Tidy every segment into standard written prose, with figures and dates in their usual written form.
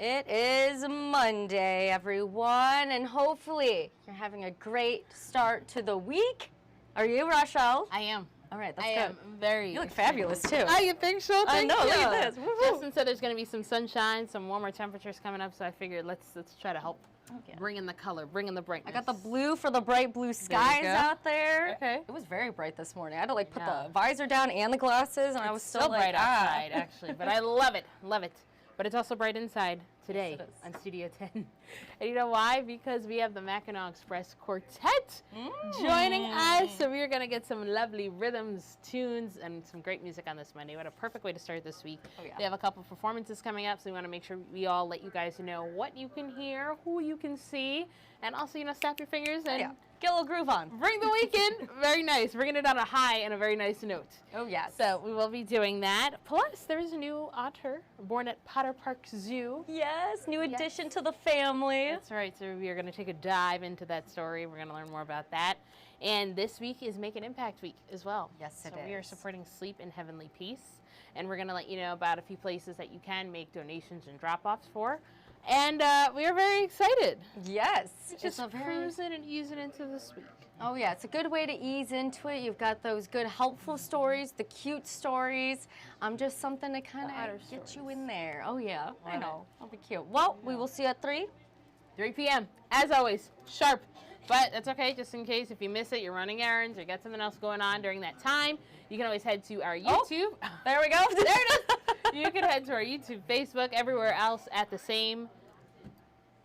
It is Monday, everyone, and hopefully you're having a great start to the week. Are you, Rochelle? I am. All right, that's I good. am very. You look fabulous, too. Oh, you think so? I know, you. look at this. Woo-hoo. Justin said there's going to be some sunshine, some warmer temperatures coming up, so I figured let's try to help bring in the color, bring in the brightness. I got the blue for the bright blue skies out there. Okay. It was very bright this morning. I had to like put the visor down and the glasses, and I was still bright like, outside, actually, but I love it, love it. But it's also bright inside today on Studio 10. And you know why? Because we have the Mackinac Express Quartet joining us. So we are going to get some lovely rhythms, tunes, and some great music on this Monday. What a perfect way to start this week. Oh, yeah. We have a couple performances coming up, so we want to make sure we all let you guys know what you can hear, who you can see, and also, snap your fingers and get a little groove on. Bring the weekend. Very nice. Bringing it on a high and a very nice note. Oh, yes. So we will be doing that. Plus, there is a new otter born at Potter Park Zoo. Yes, new addition to the family. That's right. So we are going to take a dive into that story. We're going to learn more about that. And this week is Make an Impact Week as well. Yes, it is. So we are supporting Sleep in Heavenly Peace. And we're going to let you know about a few places that you can make donations and drop-offs for. And we are very excited. Yes. Just cruising and easing into this week. Oh, yeah. It's a good way to ease into it. You've got those good, helpful stories, the cute stories. Just something to kind of get you in there. Oh, yeah. I know. That'll be cute. Well, we will see you at 3 p.m. As always, sharp. But that's okay, just in case if you miss it, you're running errands, or got something else going on during that time, you can always head to our YouTube. Oh, there we go. There it is. You can head to our YouTube, Facebook, everywhere else at the same,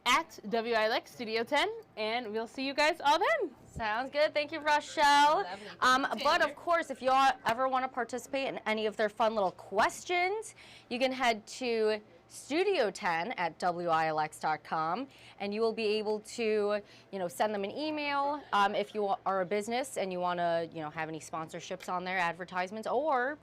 at WILX Studio 10, and we'll see you guys all then. Sounds good. Thank you, Rochelle. But, of course, if you all ever want to participate in any of their fun little questions, you can head to Studio 10 at WILX.com, and you will be able to, send them an email if you are a business and you want to, have any sponsorships on there, advertisements, or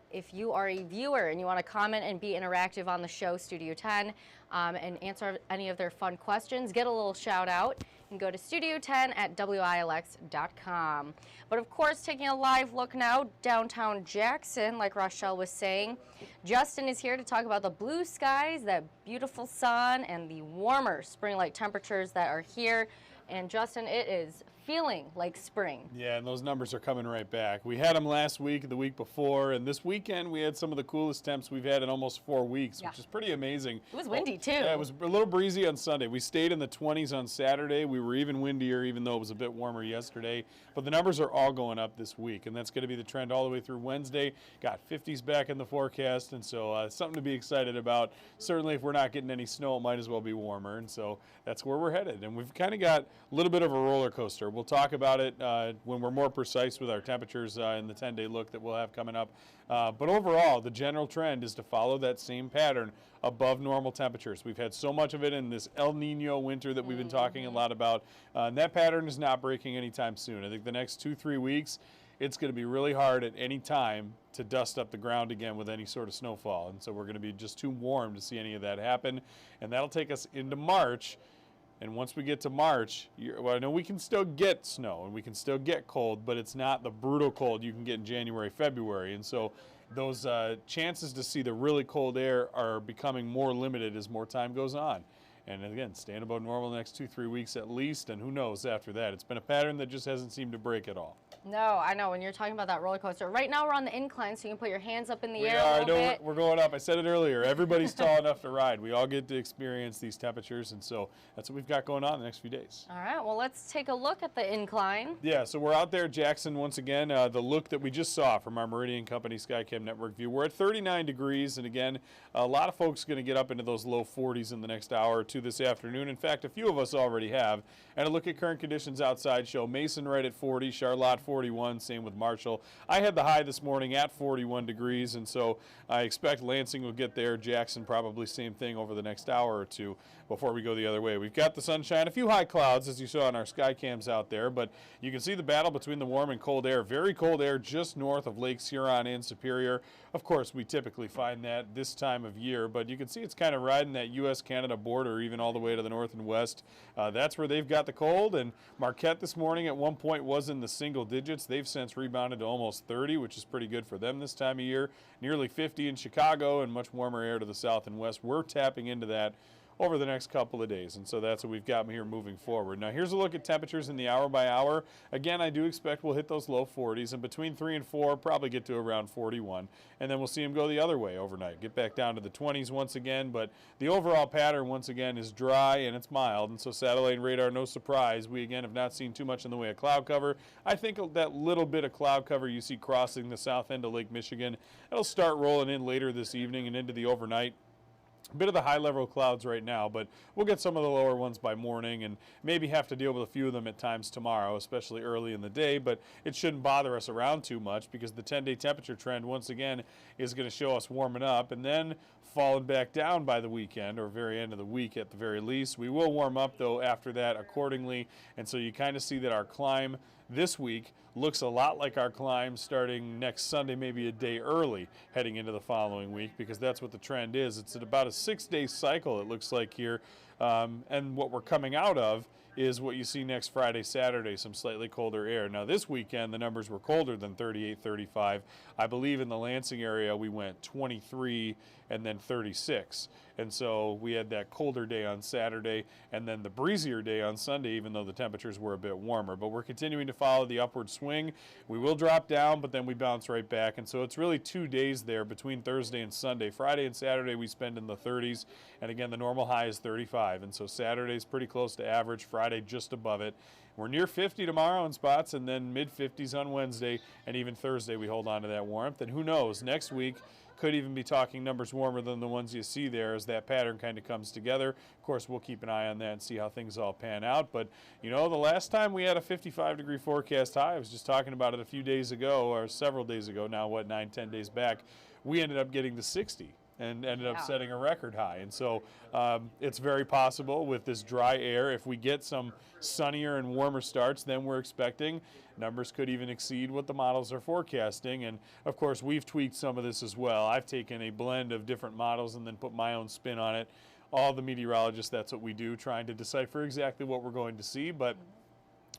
if you are a viewer and you want to comment and be interactive on the show, Studio 10, and answer any of their fun questions, get a little shout out, and go to Studio 10 at WILX.com. But of course, taking a live look now, downtown Jackson, like Rochelle was saying, Justin is here to talk about the blue skies, that beautiful sun, and the warmer spring-like temperatures that are here. And Justin, it is feeling like spring. Yeah, and those numbers are coming right back. We had them last week, the week before, and this weekend we had some of the coolest temps we've had in almost 4 weeks, which is pretty amazing. It was windy, too. Yeah, it was a little breezy on Sunday. We stayed in the 20s on Saturday. We were even windier, even though it was a bit warmer yesterday. But the numbers are all going up this week, and that's going to be the trend all the way through Wednesday. Got 50s back in the forecast, and so something to be excited about. Certainly, if we're not getting any snow, it might as well be warmer, and so that's where we're headed. And we've kind of got a little bit of a roller coaster. We'll talk about it when we're more precise with our temperatures in the 10-day look that we'll have coming up. But overall, the general trend is to follow that same pattern above normal temperatures. We've had so much of it in this El Nino winter that we've been talking a lot about, and that pattern is not breaking anytime soon. I think the next 2-3 weeks, it's going to be really hard at any time to dust up the ground again with any sort of snowfall. And so we're going to be just too warm to see any of that happen. And that'll take us into March. And once we get to March, well, I know we can still get snow and we can still get cold, but it's not the brutal cold you can get in January, February. And so those chances to see the really cold air are becoming more limited as more time goes on. And again, staying above normal the next 2-3 weeks at least, and who knows after that. It's been a pattern that just hasn't seemed to break at all. No, I know. When you're talking about that roller coaster, right now we're on the incline, so you can put your hands up in the air a little bit. We're going up. I said it earlier. Everybody's tall enough to ride. We all get to experience these temperatures, and so that's what we've got going on the next few days. All right. Well, let's take a look at the incline. Yeah, so we're out there, Jackson, once again. The look that we just saw from our Meridian Company Skycam Network view. We're at 39 degrees, and again, a lot of folks are going to get up into those low 40s in the next hour or two this afternoon. In fact, a few of us already have. And a look at current conditions outside show Mason right at 40, Charlotte 41, same with Marshall. I had the high this morning at 41 degrees, and so I expect Lansing will get there. Jackson probably same thing over the next hour or two before we go the other way. We've got the sunshine, a few high clouds as you saw on our sky cams out there, but you can see the battle between the warm and cold air. Very cold air just north of Lakes Huron and Superior. Of course, we typically find that this time of year, but you can see it's kind of riding that U.S.-Canada border even all the way to the north and west. That's where they've got the cold, and Marquette this morning at one point was in the single digits. digits. They've since rebounded to almost 30, which is pretty good for them this time of year. Nearly 50 in Chicago, and much warmer air to the south and west. We're tapping into that over the next couple of days, and so that's what we've got here moving forward. Now here's a look at temperatures in the hour by hour. Again, I do expect we'll hit those low 40s, and between 3 and 4 probably get to around 41, and then we'll see them go the other way overnight, get back down to the 20s once again. But the overall pattern once again is dry and it's mild, and so satellite and radar, no surprise, we again have not seen too much in the way of cloud cover. I think that little bit of cloud cover you see crossing the south end of Lake Michigan, it'll start rolling in later this evening and into the overnight. A bit of the high-level clouds right now, but we'll get some of the lower ones by morning and maybe have to deal with a few of them at times tomorrow, especially early in the day, but it shouldn't bother us around too much because the 10-day temperature trend, once again, is going to show us warming up and then falling back down by the weekend or very end of the week at the very least. We will warm up, though, after that accordingly, and so you kind of see that our climb this week looks a lot like our climb starting next Sunday, maybe a day early heading into the following week, because that's what the trend is. It's at about a 6-day cycle, it looks like here, and what we're coming out of is what you see next Friday, Saturday, some slightly colder air. Now this weekend, the numbers were colder than 38, 35. I believe in the Lansing area, we went 23 and then 36. And so we had that colder day on Saturday and then the breezier day on Sunday, even though the temperatures were a bit warmer. But we're continuing to follow the upward swing. We will drop down, but then we bounce right back. And so it's really 2 days there between Thursday and Sunday. Friday and Saturday we spend in the 30s. And again, the normal high is 35. And so Saturday's pretty close to average. Friday just above it. We're near 50 tomorrow in spots, and then mid-50s on Wednesday, and even Thursday we hold on to that warmth. And who knows, next week could even be talking numbers warmer than the ones you see there as that pattern kind of comes together. Of course, we'll keep an eye on that and see how things all pan out. But, you know, the last time we had a 55-degree forecast high, I was just talking about it a few days ago, or several days ago now, 9, 10 days back, we ended up getting to 60. And ended up setting a record high. And so it's very possible with this dry air, if we get some sunnier and warmer starts than we're expecting, numbers could even exceed what the models are forecasting. And of course, we've tweaked some of this as well. I've taken a blend of different models and then put my own spin on it. All the meteorologists, that's what we do, trying to decipher exactly what we're going to see. But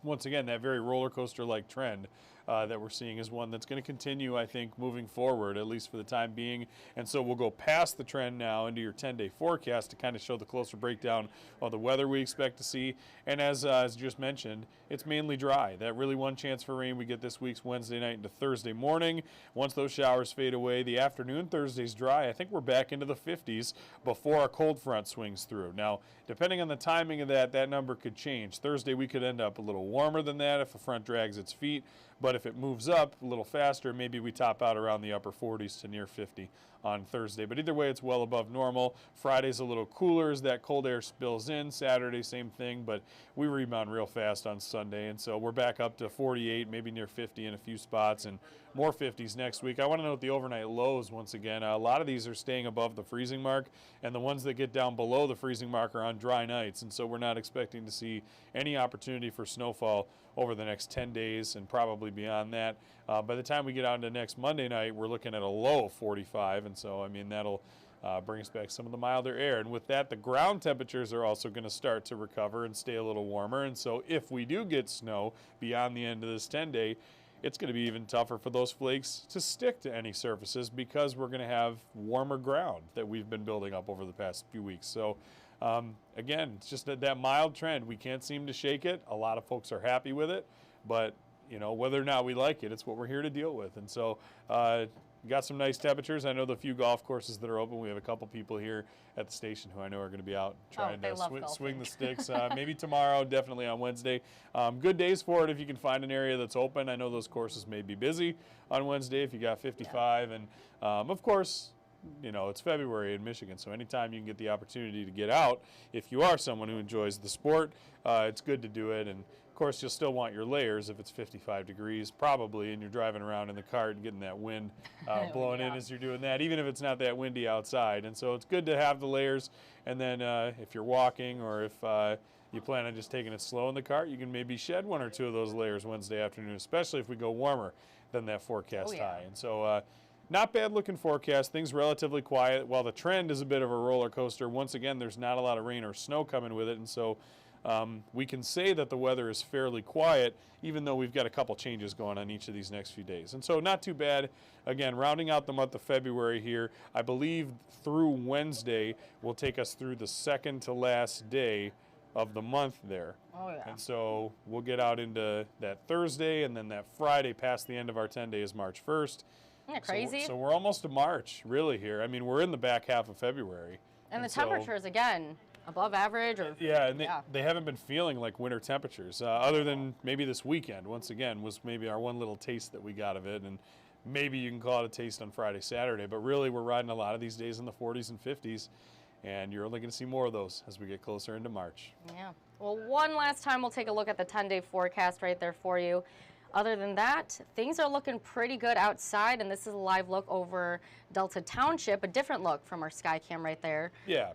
once again, that very roller coaster-like trend that we're seeing is one that's going to continue, I think, moving forward, at least for the time being. And so we'll go past the trend now into your 10-day forecast to kind of show the closer breakdown of the weather we expect to see. And as just mentioned, it's mainly dry. That really one chance for rain we get this week's Wednesday night into Thursday morning. Once those showers fade away, the afternoon Thursday's dry. I think we're back into the 50s before a cold front swings through. Now, depending on the timing of that number could change. Thursday we could end up a little warmer than that if a front drags its feet. But if it moves up a little faster, maybe we top out around the upper 40s to near 50 on Thursday. But either way, it's well above normal. Friday's a little cooler as that cold air spills in. Saturday, same thing, but we rebound real fast on Sunday. And so we're back up to 48, maybe near 50 in a few spots, and more 50s next week. I want to note the overnight lows once again. A lot of these are staying above the freezing mark, and the ones that get down below the freezing mark are on dry nights. And so we're not expecting to see any opportunity for snowfall over the next 10 days and probably beyond that. By the time we get out into next Monday night, we're looking at a low of 45, and so, I mean, that'll bring us back some of the milder air. And with that, the ground temperatures are also going to start to recover and stay a little warmer. And so if we do get snow beyond the end of this 10-day, it's going to be even tougher for those flakes to stick to any surfaces because we're going to have warmer ground that we've been building up over the past few weeks. So again, it's just that mild trend. We can't seem to shake it. A lot of folks are happy with it, but you know, whether or not we like it, it's what we're here to deal with. And so we got some nice temperatures. I know the few golf courses that are open. We have a couple people here at the station who I know are going to be out trying to swing the sticks. Maybe tomorrow, definitely on Wednesday. Good days for it if you can find an area that's open. I know those courses may be busy on Wednesday if you got 55. And of course, you know, it's February in Michigan, so anytime you can get the opportunity to get out, if you are someone who enjoys the sport, it's good to do it. And of course, you'll still want your layers if it's 55 degrees, probably, and you're driving around in the cart and getting that wind blowing in as you're doing that, even if it's not that windy outside. And so it's good to have the layers. And then if you're walking or if you plan on just taking it slow in the cart, you can maybe shed one or two of those layers Wednesday afternoon, especially if we go warmer than that forecast high. And so not bad looking forecast, things relatively quiet. While the trend is a bit of a roller coaster, once again, there's not a lot of rain or snow coming with it. And so we can say that the weather is fairly quiet, even though we've got a couple changes going on each of these next few days. And so not too bad. Again, rounding out the month of February here, I believe through Wednesday will take us through the second to last day of the month there. Oh, yeah. And so we'll get out into that Thursday, and then that Friday past the end of our 10 days, March 1st. Isn't that crazy? So we're almost to March, really, here. I mean, we're in the back half of February. And the temperatures, again, above average? Or Yeah, and they haven't been feeling like winter temperatures, other than maybe this weekend, once again, was maybe our one little taste that we got of it. And maybe you can call it a taste on Friday, Saturday. But really, we're riding a lot of these days in the 40s and 50s. And you're only going to see more of those as we get closer into March. Yeah. Well, one last time, we'll take a look at the 10-day forecast right there for you. Other than that, things are looking pretty good outside, and this is a live look over Delta Township, a different look from our sky cam right there. Yeah.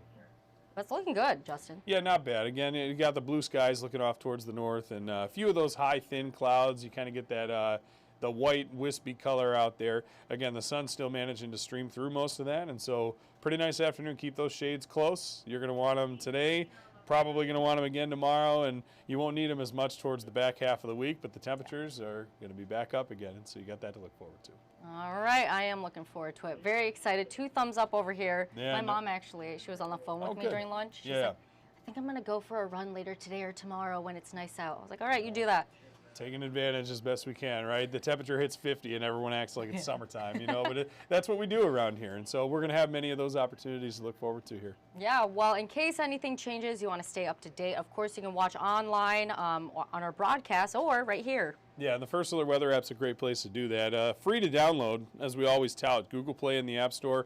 But it's looking good, Justin. Yeah, not bad. Again, you got the blue skies looking off towards the north, and a few of those high, thin clouds. You kind of get that the white, wispy color out there. Again, the sun's still managing to stream through most of that, and so pretty nice afternoon. Keep those shades close. You're going to want them today. Probably going to want them again tomorrow, and you won't need them as much towards the back half of the week, but the temperatures are going to be back up again, and so you got that to look forward to. All right, I am looking forward to it. Very excited. 2 thumbs up over here. Yeah, My mom actually, she was on the phone with me good. during lunch. She Yeah. said, I think I'm going to go for a run later today or tomorrow when it's nice out. I was like, all right, you do that. Taking advantage as best we can, right? The temperature hits 50 and everyone acts like it's summertime, you know, but that's what we do around here. And so we're going to have many of those opportunities to look forward to here. Yeah, well, in case anything changes, you want to stay up to date, of course, you can watch online on our broadcast or right here. Yeah, and the First Alert Weather app's a great place to do that. Free to download, as we always tout, Google Play in the App Store.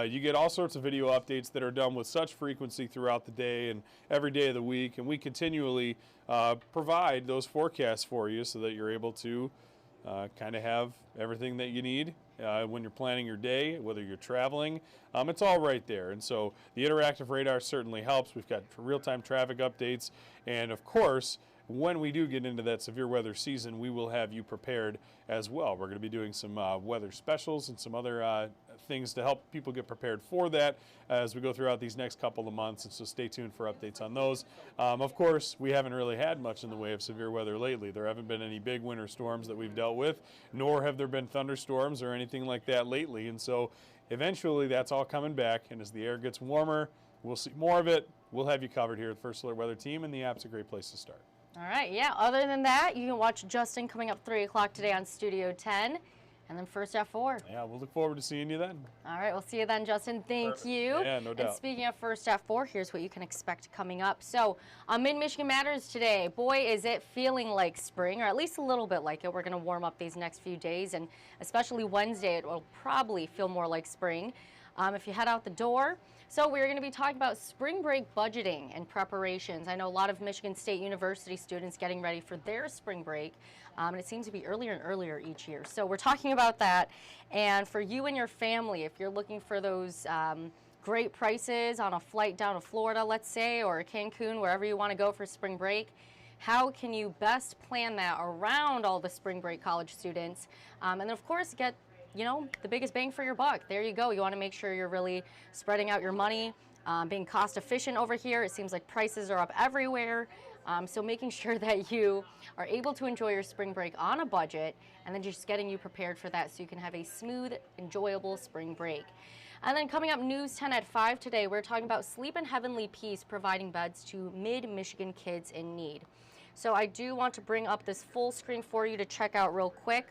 You get all sorts of video updates that are done with such frequency throughout the day and every day of the week, and we continually provide those forecasts for you so that you're able to kind of have everything that you need when you're planning your day, whether you're traveling. It's all right there, and so the interactive radar certainly helps. We've got real-time traffic updates, and of course, when we do get into that severe weather season, we will have you prepared as well. We're going to be doing some weather specials and some other things to help people get prepared for that as we go throughout these next couple of months, and so stay tuned for updates on those. Of course, we haven't really had much in the way of severe weather lately. There haven't been any big winter storms that we've dealt with, nor have there been thunderstorms or anything like that lately, and so eventually that's all coming back, and as the air gets warmer, we'll see more of it. We'll have you covered here at the First Alert Weather Team, and the app's a great place to start. All right, yeah, other than that, you can watch Justin coming up 3 o'clock today on Studio 10, and then First at 4. Yeah, we'll look forward to seeing you then. All right, we'll see you then, Justin. Thank you. Yeah, no doubt. And speaking of First at 4, here's what you can expect coming up. So, on Mid-Michigan Matters today, boy, is it feeling like spring, or at least a little bit like it. We're going to warm up these next few days, and especially Wednesday, it will probably feel more like spring if you head out the door. So we're going to be talking about spring break budgeting and preparations. I know a lot of Michigan State University students getting ready for their spring break, and it seems to be earlier and earlier each year. So we're talking about that. And for you and your family, if you're looking for those great prices on a flight down to Florida, let's say, or Cancun, wherever you want to go for spring break, how can you best plan that around all the spring break college students? And then, of course, get the biggest bang for your buck. There you go. You want to make sure you're really spreading out your money, being cost efficient over here. It seems like prices are up everywhere. So making sure that you are able to enjoy your spring break on a budget, and then just getting you prepared for that so you can have a smooth, enjoyable spring break. And then coming up, News 10 at 5 today, we're talking about Sleep in Heavenly Peace, providing beds to mid-Michigan kids in need. So I do want to bring up this full screen for you to check out real quick.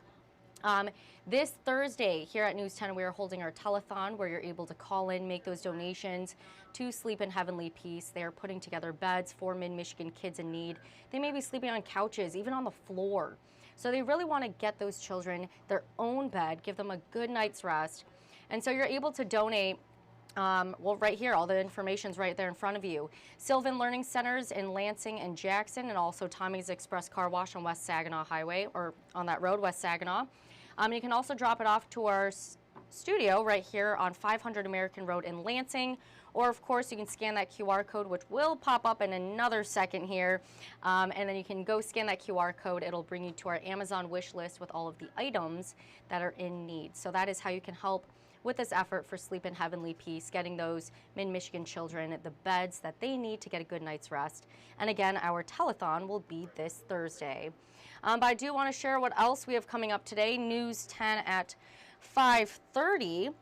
This Thursday here at News 10, we are holding our telethon where you're able to call in, make those donations to Sleep in Heavenly Peace. They are putting together beds for mid-Michigan kids in need. They may be sleeping on couches, even on the floor. So they really want to get those children their own bed, give them a good night's rest. And so you're able to donate. Well, right here, all the information's right there in front of you. Sylvan Learning Centers in Lansing and Jackson, and also Tommy's Express Car Wash on West Saginaw Highway, or on that road, West Saginaw. You can also drop it off to our studio right here on 500 American Road in Lansing, or of course you can scan that QR code, which will pop up in another second here, and then you can go scan that QR code. It'll bring you to our Amazon wish list with all of the items that are in need. So that is how you can help with this effort for Sleep in Heavenly Peace, getting those mid-Michigan children the beds that they need to get a good night's rest. And again, our telethon will be this Thursday. But I do want to share what else we have coming up today. News 10 at 5:30.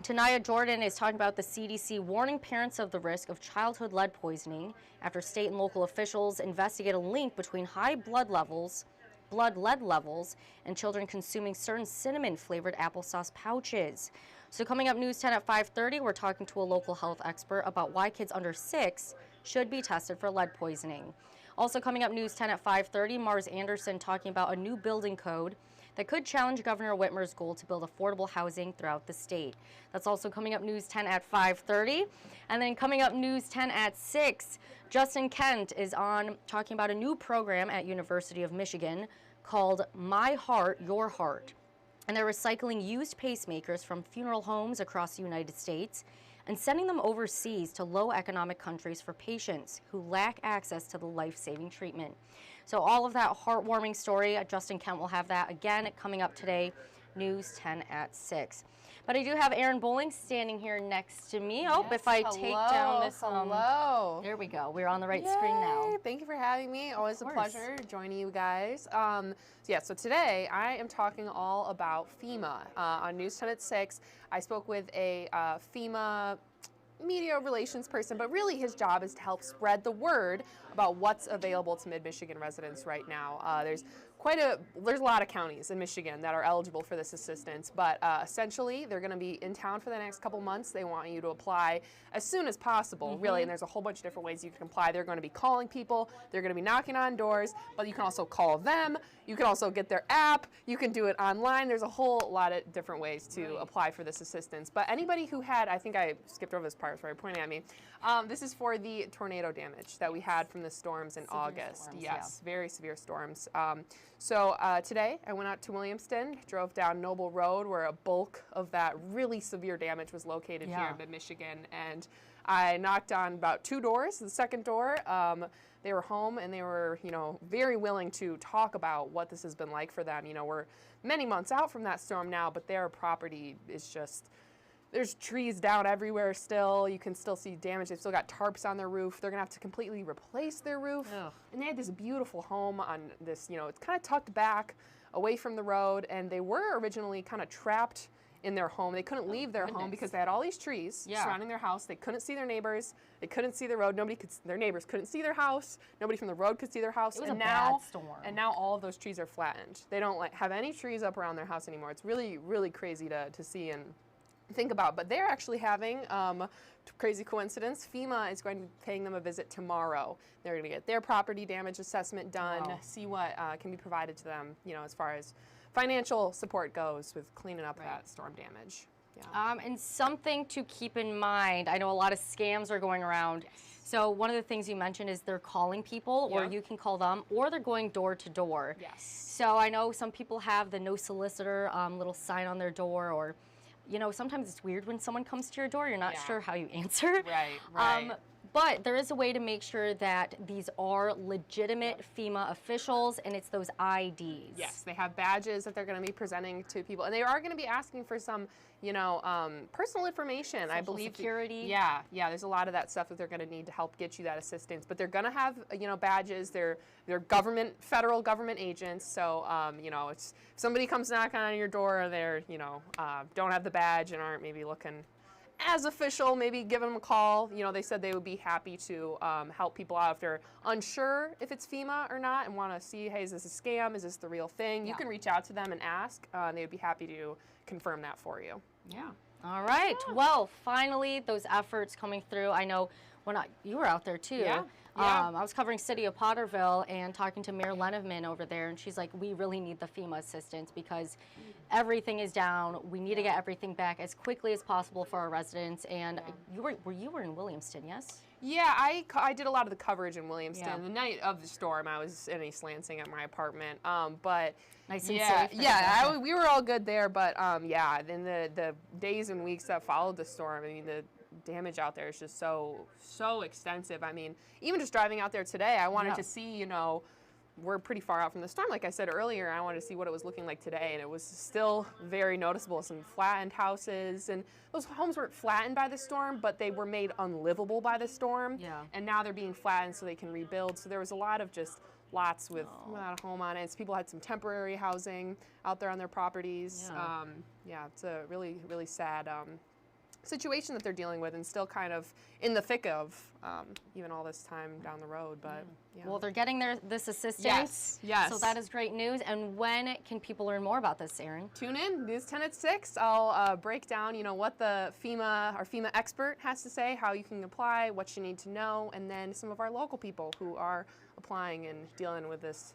Tanaya Jordan is talking about the CDC warning parents of the risk of childhood lead poisoning after state and local officials investigate a link between high blood lead levels, and children consuming certain cinnamon-flavored applesauce pouches. So coming up News 10 at 5:30, we're talking to a local health expert about why kids under 6 should be tested for lead poisoning. Also coming up News 10 at 5:30, Mars Anderson talking about a new building code that could challenge Governor Whitmer's goal to build affordable housing throughout the state. That's also coming up News 10 at 5:30. And then coming up News 10 at 6, Justin Kent is on talking about a new program at University of Michigan called My Heart, Your Heart. And they're recycling used pacemakers from funeral homes across the United States and sending them overseas to low economic countries for patients who lack access to the life-saving treatment. So all of that heartwarming story, Justin Kent will have that again coming up today, News 10 at 6. But I do have Aaron Bowling standing here next to me. Oh, if I take down this, hello. there we go. We're on the right screen now. Thank you for having me. Always a pleasure joining you guys. So today I am talking all about FEMA. On News 10 at 6, I spoke with a FEMA media relations person, but really his job is to help spread the word about what's available to mid-Michigan residents right now. There's a lot of counties in Michigan that are eligible for this assistance, but essentially they're going to be in town for the next couple months. They want you to apply as soon as possible, really, and there's a whole bunch of different ways you can apply. They're going to be calling people, they're going to be knocking on doors, but you can also call them, you can also get their app, you can do it online. There's a whole lot of different ways to apply for this assistance. But anybody who had, I think I skipped over this part, sorry, pointing at me. This is for the tornado damage that we had from the storms in August. Yes, very severe storms. So today I went out to Williamston, drove down Noble Road where a bulk of that really severe damage was located here in mid-Michigan, and I knocked on about 2 doors. The second door, they were home and they were, very willing to talk about what this has been like for them. We're many months out from that storm now, but their property is just, there's trees down everywhere still. You can still see damage. They've still got tarps on their roof. They're gonna have to completely replace their roof. Ugh. And they had this beautiful home on this, it's kind of tucked back away from the road, and they were originally kind of trapped in their home. They couldn't leave their home because they had all these trees surrounding their house. They couldn't see their neighbors. They couldn't see the road. Their neighbors couldn't see their house. Nobody from the road could see their house. It was a bad storm. And now all of those trees are flattened. They don't have any trees up around their house anymore. It's really, really crazy to see and think about. But they're actually having, crazy coincidence, FEMA is going to be paying them a visit tomorrow. They're going to get their property damage assessment done, see what can be provided to them, as far as financial support goes with cleaning up that storm damage. Yeah. And something to keep in mind, I know a lot of scams are going around. So one of the things you mentioned is they're calling people, or you can call them, or they're going door to door. Yes. So I know some people have the no solicitor little sign on their door, or sometimes it's weird when someone comes to your door, you're not sure how you answer. Right. But there is a way to make sure that these are legitimate FEMA officials, and it's those IDs. Yes, they have badges that they're going to be presenting to people, and they are going to be asking for some, personal information. Social I believe security. Yeah. There's a lot of that stuff that they're going to need to help get you that assistance. But they're going to have, badges. They're federal government agents. So, if somebody comes knocking on your door, and they're, don't have the badge and aren't maybe looking as official, maybe give them a call. They said they would be happy to help people out if they're unsure if it's FEMA or not and want to see, hey, is this a scam? Is this the real thing? You can reach out to them and ask. They would be happy to confirm that for you. Yeah. All right. Yeah. Well, finally, those efforts coming through. I know you were out there too. Yeah. I was covering City of Potterville and talking to Mayor Lenneman over there, and she's like, we really need the FEMA assistance because everything is down. We need to get everything back as quickly as possible for our residents. And you were in Williamston, yes? Yeah, I did a lot of the coverage in Williamston. Yeah. The night of the storm, I was in East Lansing at my apartment. But nice and safe. Yeah, we were all good there. But in the days and weeks that followed the storm, I mean, the damage out there is just so extensive. I mean, even just driving out there today, I wanted to see, we're pretty far out from the storm. Like I said earlier, I wanted to see what it was looking like today, and it was still very noticeable. Some flattened houses, and those homes weren't flattened by the storm, but they were made unlivable by the storm. Yeah. And now they're being flattened so they can rebuild. So there was a lot of just lots without a home on it. So people had some temporary housing out there on their properties. Yeah. It's a really, really sad situation that they're dealing with, and still kind of in the thick of, even all this time down the road. But yeah. Well, they're getting this assistance. Yes, yes. So that is great news. And when can people learn more about this, Erin? Tune in, News 10 at 6. I'll break down, what the our FEMA expert has to say, how you can apply, what you need to know, and then some of our local people who are applying and dealing with this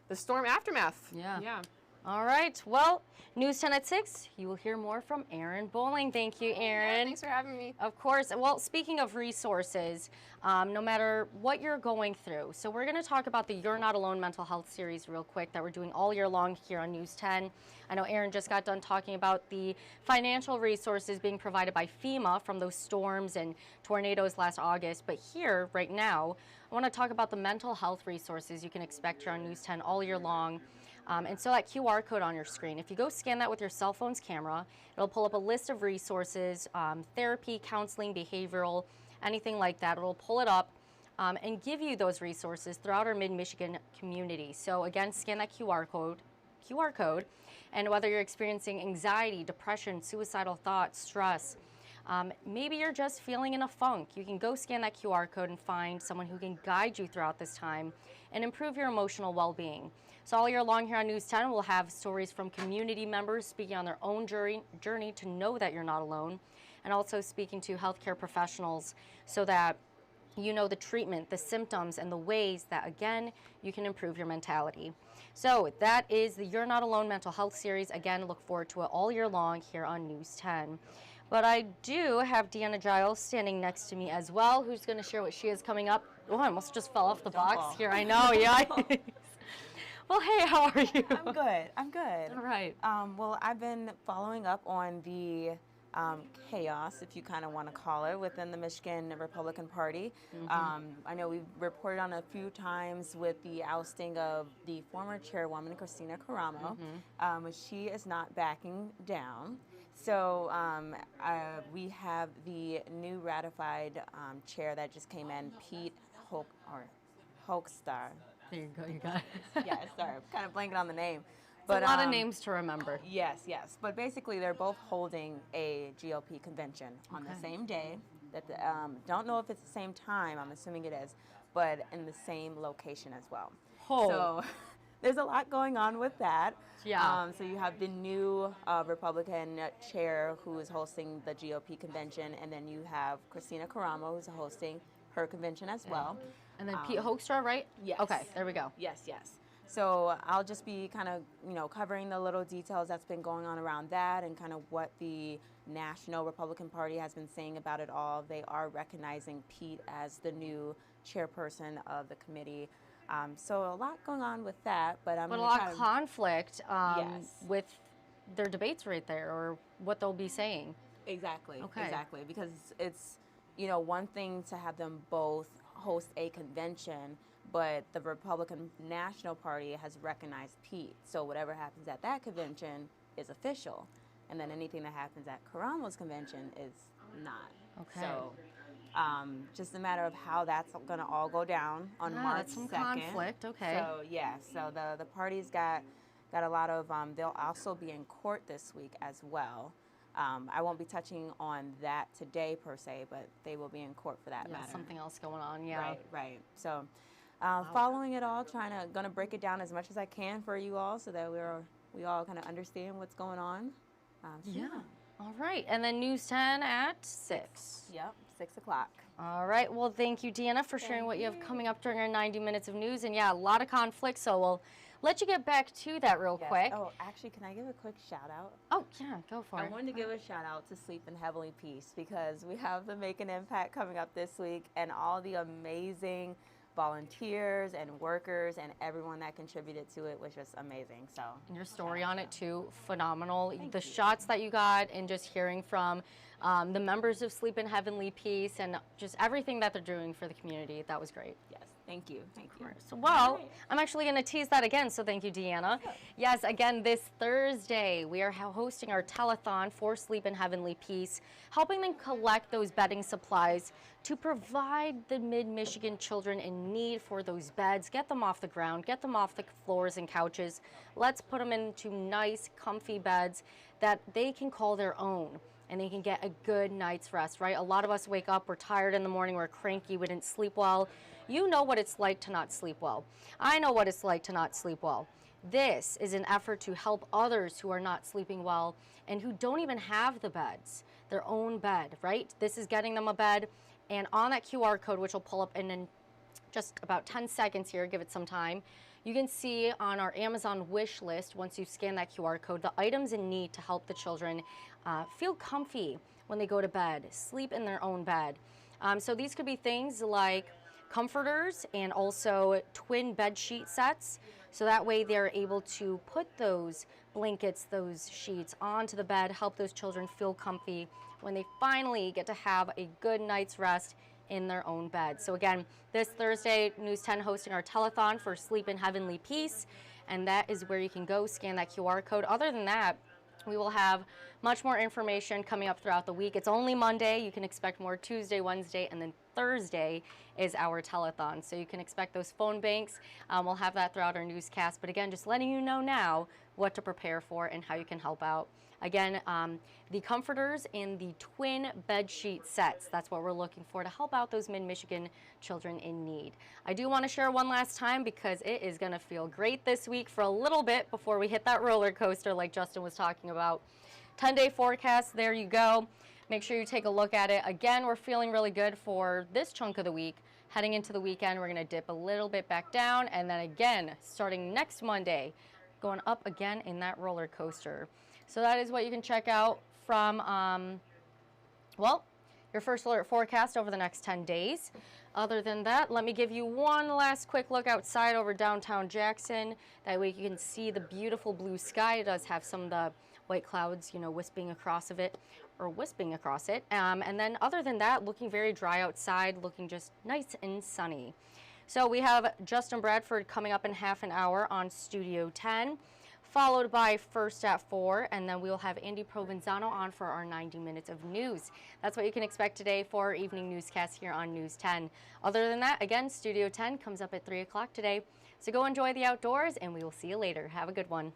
the storm aftermath. Yeah. Yeah. All right. Well, News 10 at 6, you will hear more from Erin Bowling. Thank you, Erin. Yeah, thanks for having me. Of course. Well, speaking of resources, no matter what you're going through, so we're going to talk about the You're Not Alone mental health series real quick that we're doing all year long here on News 10. I know Erin just got done talking about the financial resources being provided by FEMA from those storms and tornadoes last August, but here, right now, I want to talk about the mental health resources you can expect here on News 10 all year long. And so that QR code on your screen, if you go scan that with your cell phone's camera, it'll pull up a list of resources, therapy, counseling, behavioral, anything like that. It'll pull it up and give you those resources throughout our mid-Michigan community. So again, scan that QR code, and whether you're experiencing anxiety, depression, suicidal thoughts, stress, maybe you're just feeling in a funk, you can go scan that QR code and find someone who can guide you throughout this time and improve your emotional well-being. So all year long here on News 10, we'll have stories from community members speaking on their own journey to know that you're not alone, and also speaking to healthcare professionals so that you know the treatment, the symptoms, and the ways that, again, you can improve your mentality. So that is the You're Not Alone mental health series. Again, look forward to it all year long here on News 10. But I do have Deanna Giles standing next to me as well, who's going to share what she has coming up. Oh, I almost just fell off the box here. I know, yeah. Well, hey, how are you? I'm good. I'm good. All right. Well, I've been following up on the chaos, if you kind of want to call it, within the Michigan Republican Party. I know we've reported on a few times with the ousting of the former chairwoman, Christina Caramo. She is not backing down. So we have the new ratified chair that just came in, Pete Hoekstra. There you go, you got it. Yes, sorry, I'm kind of blanking on the name. But a lot of names to remember. Yes, yes. But basically, they're both holding a GOP convention on the same day. That don't know if it's the same time. I'm assuming it is, but in the same location as well. Oh. So there's a lot going on with that. Yeah. So you have the new Republican chair who is hosting the GOP convention, and then you have Christina Caramo who's hosting her convention as well. And then Pete Hoekstra, right? Yes. Okay, there we go. Yes, yes. So I'll just be kind of, covering the little details that's been going on around that and kind of what the National Republican Party has been saying about it all. They are recognizing Pete as the new chairperson of the committee. So a lot going on with that, but a lot of conflict with their debates right there, or what they'll be saying. Exactly. Okay. Exactly, because it's one thing to have them both host a convention, but the Republican National Party has recognized Pete. So whatever happens at that convention is official, and then anything that happens at Caramo's convention is not. Okay. So just a matter of how that's going to all go down on March 2nd. Some conflict. Okay. So yeah, so the party's got a lot of. They'll also be in court this week as well. I won't be touching on that today per se, but they will be in court for that matter. Something else going on. Yeah. Right, right. So, following it all, gonna break it down as much as I can for you all, so that we all kind of understand what's going on. Yeah. All right, and then News 10 at 6. Yep, 6 o'clock. All right. Well, thank you, Deanna, for sharing what you have coming up during our 90 minutes of news. And yeah, a lot of conflict. So we'll let you get back to that real quick. Oh, actually, can I give a quick shout out? Oh, yeah, go for it. I wanted to give a shout out to Sleep in Heavenly Peace, because we have the Make an Impact coming up this week, and all the amazing volunteers and workers and everyone that contributed to it was just amazing. So And your story on it too, phenomenal. The shots that you got and just hearing from the members of Sleep in Heavenly Peace, and just everything that they're doing for the community. That was great. Yes, thank you. Thank you. So, well, I'm actually going to tease that again, so thank you, Deanna. Sure. Yes, again, this Thursday, we are hosting our telethon for Sleep in Heavenly Peace, helping them collect those bedding supplies to provide the mid-Michigan children in need for those beds, get them off the ground, get them off the floors and couches. Let's put them into nice, comfy beds that they can call their own, and they can get a good night's rest, right? A lot of us wake up, we're tired in the morning, we're cranky, we didn't sleep well. You know what it's like to not sleep well. I know what it's like to not sleep well. This is an effort to help others who are not sleeping well and who don't even have the beds, their own bed, right? This is getting them a bed, and on that QR code, which will pull up in just about 10 seconds here, give it some time, you can see on our Amazon wish list, once you scan that QR code, the items in need to help the children feel comfy when they go to bed, sleep in their own bed. So these could be things like comforters and also twin bed sheet sets. So that way they're able to put those blankets, those sheets onto the bed, help those children feel comfy when they finally get to have a good night's rest in their own bed. So again, this Thursday, News 10 hosting our telethon for Sleep in Heavenly Peace, and that is where you can go scan that QR code. Other than that, we will have much more information coming up throughout the week. It's only Monday. You can expect more Tuesday, Wednesday, and then Thursday is our telethon. So you can expect those phone banks. We'll have that throughout our newscast. But again, just letting you know now what to prepare for and how you can help out. Again, the comforters and the twin bed sheet sets, that's what we're looking for to help out those mid-Michigan children in need. I do want to share one last time because it is going to feel great this week for a little bit before we hit that roller coaster like Justin was talking about. 10-day forecast, there you go. Make sure you take a look at it. Again, we're feeling really good for this chunk of the week. Heading into the weekend, we're going to dip a little bit back down, and then again, starting next Monday, going up again in that roller coaster. So that is what you can check out from, well, your first alert forecast over the next 10 days. Other than that, let me give you one last quick look outside over downtown Jackson. That way you can see the beautiful blue sky. It does have some of the white clouds, you know, wisping across it. And then other than that, looking very dry outside, looking just nice and sunny. So we have Justin Bradford coming up in half an hour on Studio 10. Followed by First at 4, and then we will have Andy Provenzano on for our 90 minutes of news. That's what you can expect today for our evening newscast here on News 10. Other than that, again, Studio 10 comes up at 3 o'clock today. So go enjoy the outdoors, and we will see you later. Have a good one.